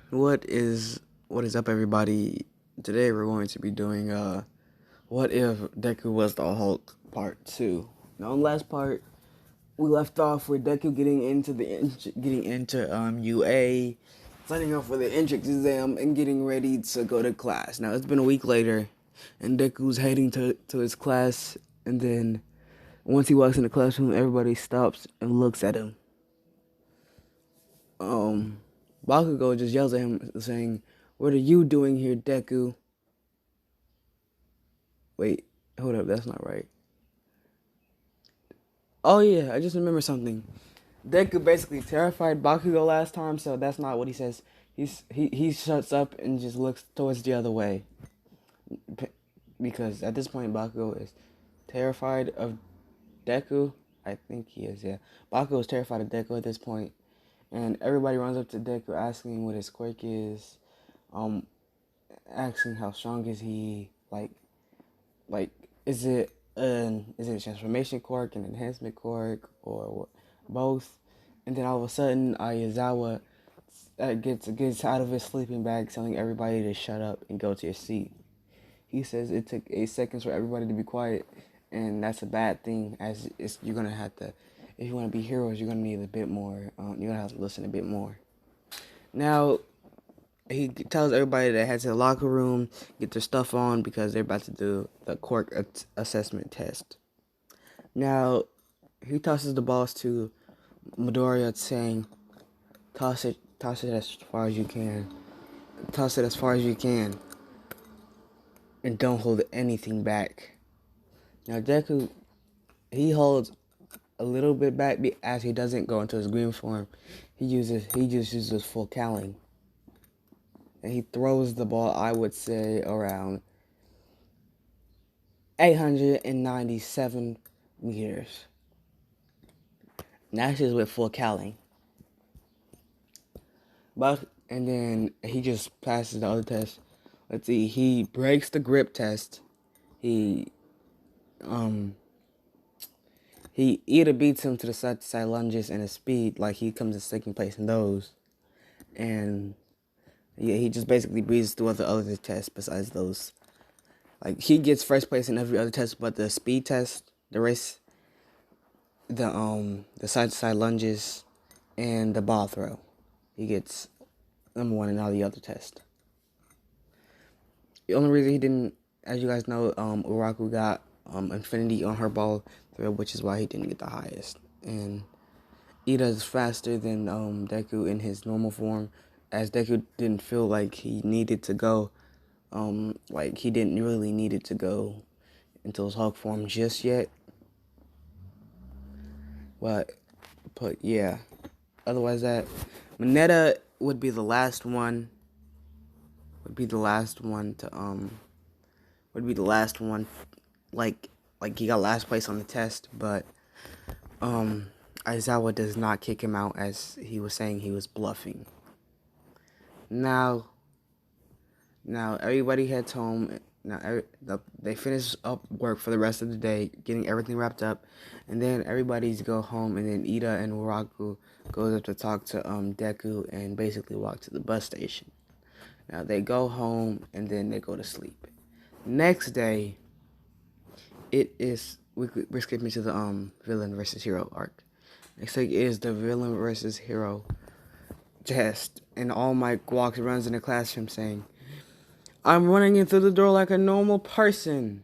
What is what is up, everybody? Today we're going to be doing what if Deku was the Hulk part 2. Now, in the last part, we left off with Deku getting into UA, signing up for the entrance exam and getting ready to go to class. Now, it's been a week later and Deku's heading to his class, and then once he walks in the classroom, everybody stops and looks at him. Um Bakugo just yells at him saying, "What are you doing here, Deku?" Wait, hold up, that's not right. Oh yeah, I just remember something. Deku basically terrified Bakugo last time, so that's not what he says. He shuts up and just looks towards the other way. Because at this point Bakugo is terrified of Deku. I think he is, yeah. Bakugo is terrified of Deku at this point, and everybody runs up to Deku asking what his quirk is, um, asking how strong is he, like is it a transformation quirk, an enhancement quirk, or what, both? And then all of a sudden, Ayazawa gets out of his sleeping bag, telling everybody to shut up and go to your seat. He says it took 8 seconds for everybody to be quiet, and that's a bad thing. As you're gonna have to, if you want to be heroes, you're gonna need a bit more. You're gonna have to listen a bit more. Now, he tells everybody to head to the locker room, get their stuff on because they're about to do the quirk assessment test. Now, he tosses the balls to Midoriya, saying, toss it as far as you can, toss it as far as you can, and don't hold anything back." Now, Deku, he holds a little bit back as he doesn't go into his green form. He just uses full cowling. And he throws the ball, I would say, around 897 meters. And that's just with full cowling. And then he just passes the other test. Let's see, he breaks the grip test. He either beats him to the side lunges and his speed, like he comes in second place in those. And yeah, he just basically breezes through the other tests besides those. Like, he gets first place in every other test, but the speed test, the race, the side to side lunges, and the ball throw, he gets number one in all the other tests. The only reason he didn't, as you guys know, Uraku got infinity on her ball throw, which is why he didn't get the highest. And Ida is faster than Deku in his normal form, as Deku didn't feel like he needed to go. Like, he didn't really need it to go into his Hulk form just yet. But yeah. Otherwise, that Mineta would be the last one. Would be the last one to Would be the last one. Like he got last place on the test, but Aizawa does not kick him out, as he was saying he was bluffing. Now everybody heads home. Now they finish up work for the rest of the day, getting everything wrapped up, and then everybody's go home. And then Ida and Waraku goes up to talk to Deku and basically walk to the bus station. Now they go home and then they go to sleep. Next day, we're skipping to the villain versus hero arc. Next week is the villain versus hero test, and All Might runs in the classroom saying, "I'm running in through the door like a normal person."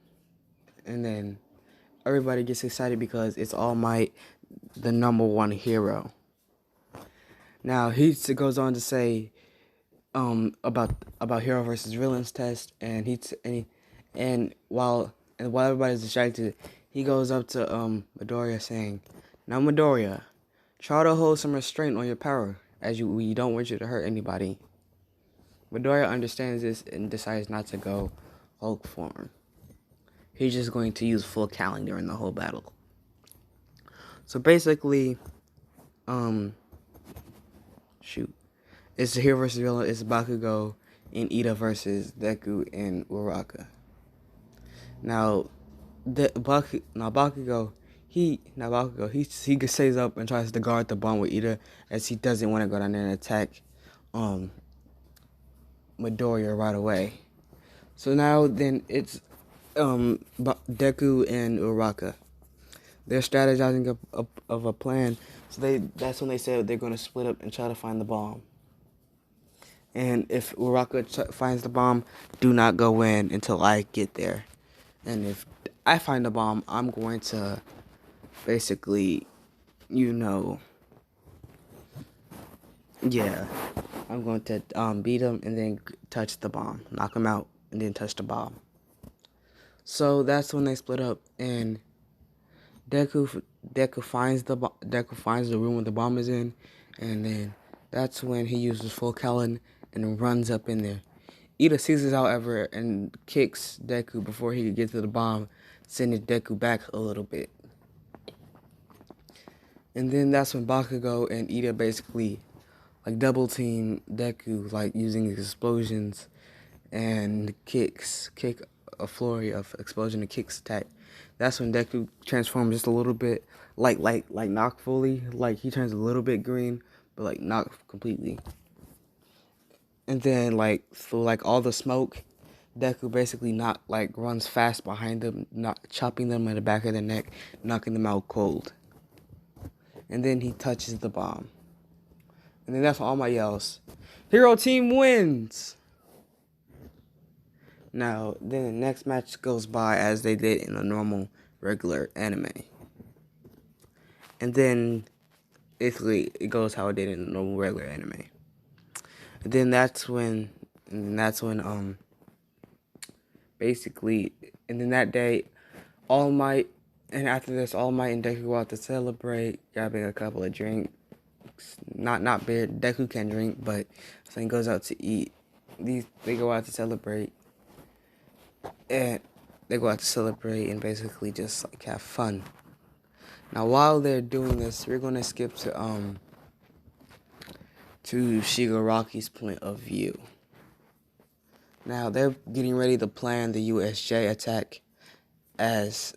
And then everybody gets excited because it's All Might, the number one hero. Now he goes on to say about hero versus villains test, and while everybody's distracted, he goes up to Midoriya saying, "Now Midoriya, try to hold some restraint on your power, as we don't want you to hurt anybody." Midoriya understands this and decides not to go Hulk form. He's just going to use full cowling during the whole battle. So basically, it's the hero versus villain. It's Bakugo and Ida versus Deku and Uraka. Now, Bakugo, he stays up and tries to guard the bond with Ida, as he doesn't want to go down there and attack Midoriya right away. So now then it's Deku and Uraka. They're strategizing of a plan. So that's when they said they're going to split up and try to find the bomb. And if Uraka finds the bomb, do not go in until I get there. And if I find the bomb, I'm going to basically, yeah, I'm going to beat him and then touch the bomb, knock him out, and then touch the bomb. So that's when they split up, and Deku finds the room where the bomb is in, and then that's when he uses full Kellen and runs up in there. Ida sees it, however, and kicks Deku before he could get to the bomb, sending Deku back a little bit. And then that's when Bakugo and Ida basically double team Deku, using explosions and kick a flurry of explosion and kicks attack. That's when Deku transforms just a little bit, not fully, he turns a little bit green, but not completely. And then through all the smoke, Deku basically runs fast behind them, chopping them in the back of the neck, knocking them out cold. And then he touches the bomb. And then that's when All Might yells, "Hero Team wins!" Now, then the next match goes by as they did in a normal, regular anime. And then, basically, it goes how it did in a normal, regular anime. And then basically, and then that day, All Might, and after this, All Might and Deku go out to celebrate, grabbing a couple of drinks. Not beer. Deku can drink, but so he goes out to eat. They go out to celebrate, and basically just have fun. Now, while they're doing this, we're gonna skip to Shigaraki's point of view. Now they're getting ready to plan the USJ attack, as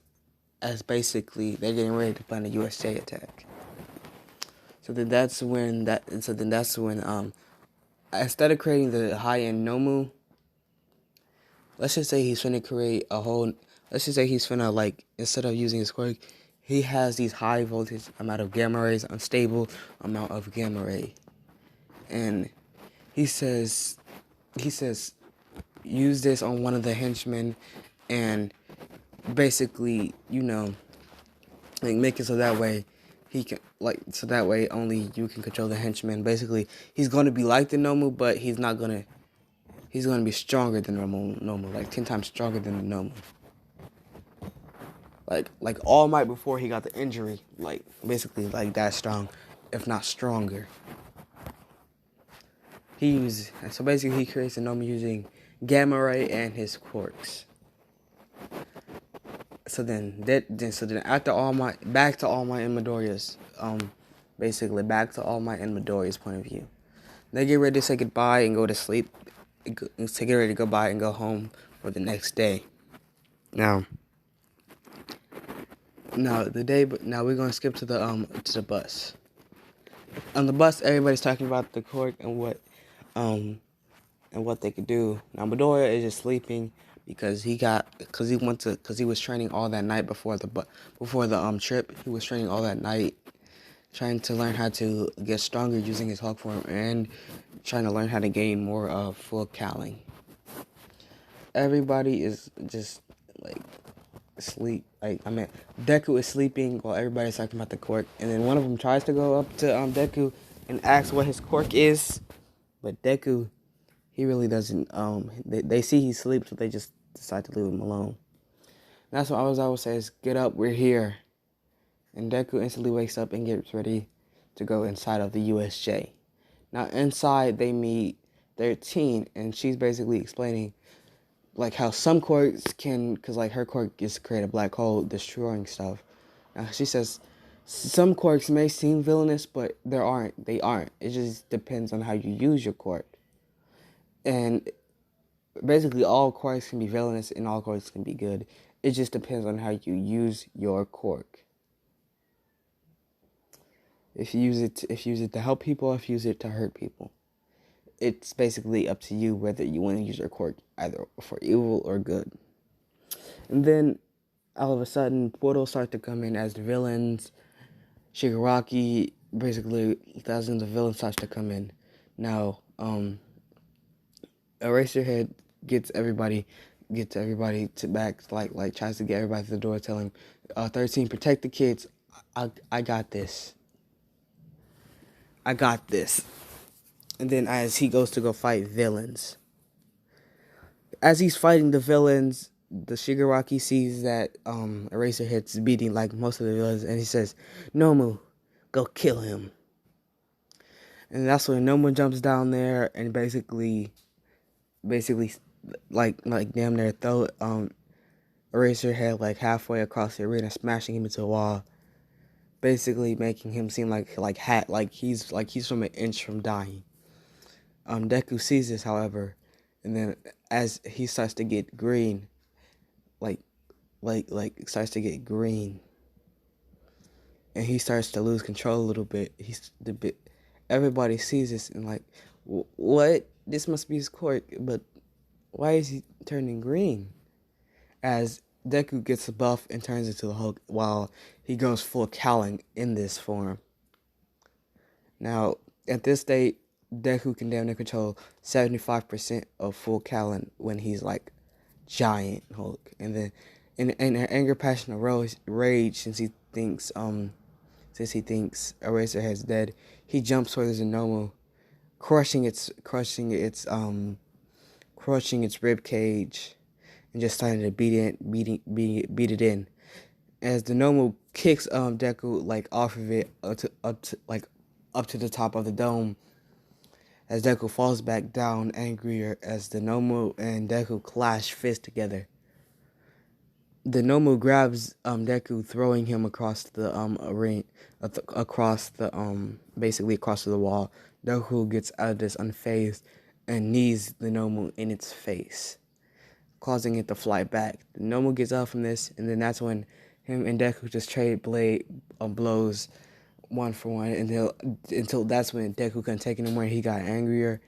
basically they're getting ready to plan the USJ attack. So then that's when instead of creating the high-end Nomu, let's just say he's finna instead of using his quirk, he has these high voltage amount of gamma rays, unstable amount of gamma ray. And he says, use this on one of the henchmen and basically, make it so that way he can, only you can control the henchman. Basically, he's going to be like the Nomu, but he's going to be stronger than Nomu, 10 times stronger than the Nomu. Like All Might before he got the injury, basically that strong, if not stronger. So basically he creates a Nomu using gamma ray and his quirks. So then after All Might, back to All Might and Midoriya's back to All Might and Midoriya's point of view. They get ready to say goodbye and go to sleep. Get ready to go by and go home for the next day. Now we're gonna skip to the bus. On the bus, everybody's talking about the quirk and what they could do. Now Midoriya is just sleeping because he was training all that night before the trip. He was training all that night, trying to learn how to get stronger using his Hulk form and trying to learn how to gain more full Calling. Everybody is just asleep. Deku is sleeping while everybody's talking about the quirk, and then one of them tries to go up to Deku and ask what his quirk is, but Deku, he really doesn't. They see he sleeps, so they just decide to leave him alone. And that's what I would say is, get up, we're here. And Deku instantly wakes up and gets ready to go inside of the USJ. Now inside they meet 13, and she's basically explaining how some quirks can, because her quirk is to create a black hole, destroying stuff. Now she says some quirks may seem villainous, but they aren't. It just depends on how you use your quirk. And basically all quirks can be villainous and all quirks can be good. It just depends on how you use your quirk. If you use it to help people, if you use it to hurt people. it's basically up to you whether you want to use your quirk either for evil or good. And then all of a sudden, portals start to come in as the villains. Shigaraki, basically thousands of villains starts to come in. Now, Eraserhead gets everybody to back, like tries to get everybody to the door, telling 13, protect the kids. I got this. I got this. And then as he goes to go fight villains, as he's fighting the villains, the Shigaraki sees that Eraserhead's beating like most of the villains, and he says, "Nomu, go kill him." And that's when Nomu jumps down there and basically like damn near throw Eraserhead like halfway across the arena, smashing him into a wall, basically making him seem like he's from an inch from dying. Deku sees this, however, and then as he starts to get green, starts to get green, and he starts to lose control a little bit. Everybody sees this and like, what? This must be his quirk, but why is he turning green? As Deku gets a buff and turns into the Hulk while he goes full Callan in this form. Now, at this state, Deku can damn near control 75% of full Callan when he's like giant Hulk. And then in anger, passion, or rage, since he thinks Eraserhead's dead, he jumps towards Zenomu, crushing its rib cage, and just starting to beat it in. As the Nomu kicks Deku like off of it up to the top of the dome, as Deku falls back down angrier as the Nomu and Deku clash fists together. The Nomu grabs Deku, throwing him across the ring, basically across the wall. Deku gets out of this unfazed and knees the Nomu in its face, causing it to fly back. The Nomu gets out from this, and then that's when him and Deku just trade blows one for one until that's when Deku couldn't take it anymore. He got angrier,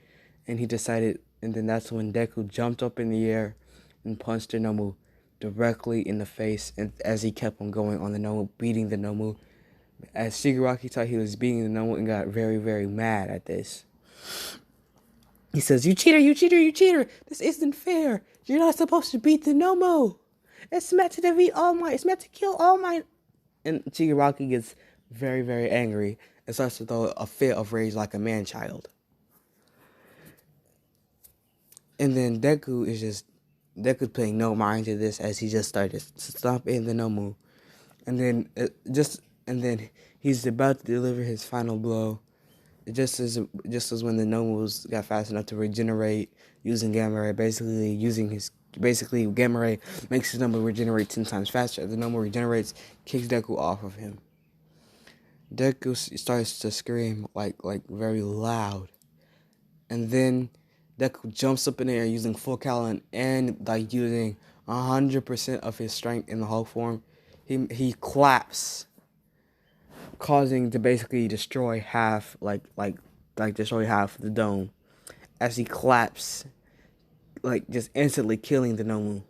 and he decided, and then that's when Deku jumped up in the air and punched the Nomu directly in the face, and as he kept on going on the Nomu, beating the Nomu. As Shigaraki thought he was beating the Nomu and got very, very mad at this. He says, "You cheater, you cheater, you cheater! This isn't fair! You're not supposed to beat the Nomu! It's meant to defeat All Might! It's meant to kill All Might!" And Shigaraki gets very, very angry and starts to throw a fit of rage like a man-child. And then Deku's paying no mind to this as he just started stomping the Nomu. And then he's about to deliver his final blow. Just as when the Nomus got fast enough to regenerate using Gamma Ray, basically Gamma Ray makes his Nomu regenerate 10 times faster. The Nomu regenerates, kicks Deku off of him. Deku starts to scream like very loud, and then Deku jumps up in the air using full Callan and like using 100% of his strength in the Hulk form. He claps, causing to basically destroy half destroy half the dome. As he claps, just instantly killing the Nomu,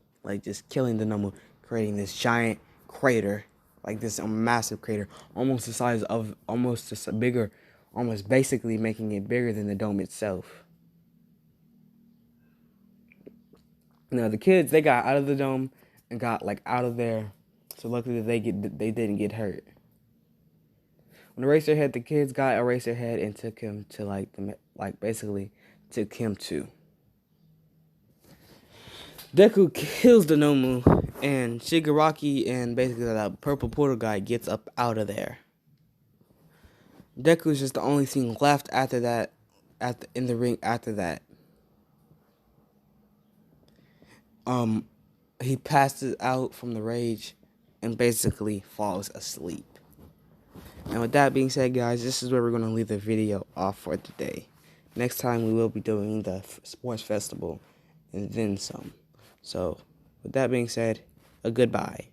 creating this giant crater, this massive crater, almost basically making it bigger than the dome itself. Now the kids, they got out of the dome and got out of there, so luckily they didn't get hurt. When the kids got Eraserhead and took him to took him to. Deku kills the Nomu, and Shigaraki and basically that purple portal guy gets up out of there. Deku's just the only thing left after that, in the ring after that. He passes out from the rage and basically falls asleep. And with that being said, guys, this is where we're going to leave the video off for today. Next time we will be doing the sports festival and then some. So, with that being said, a goodbye.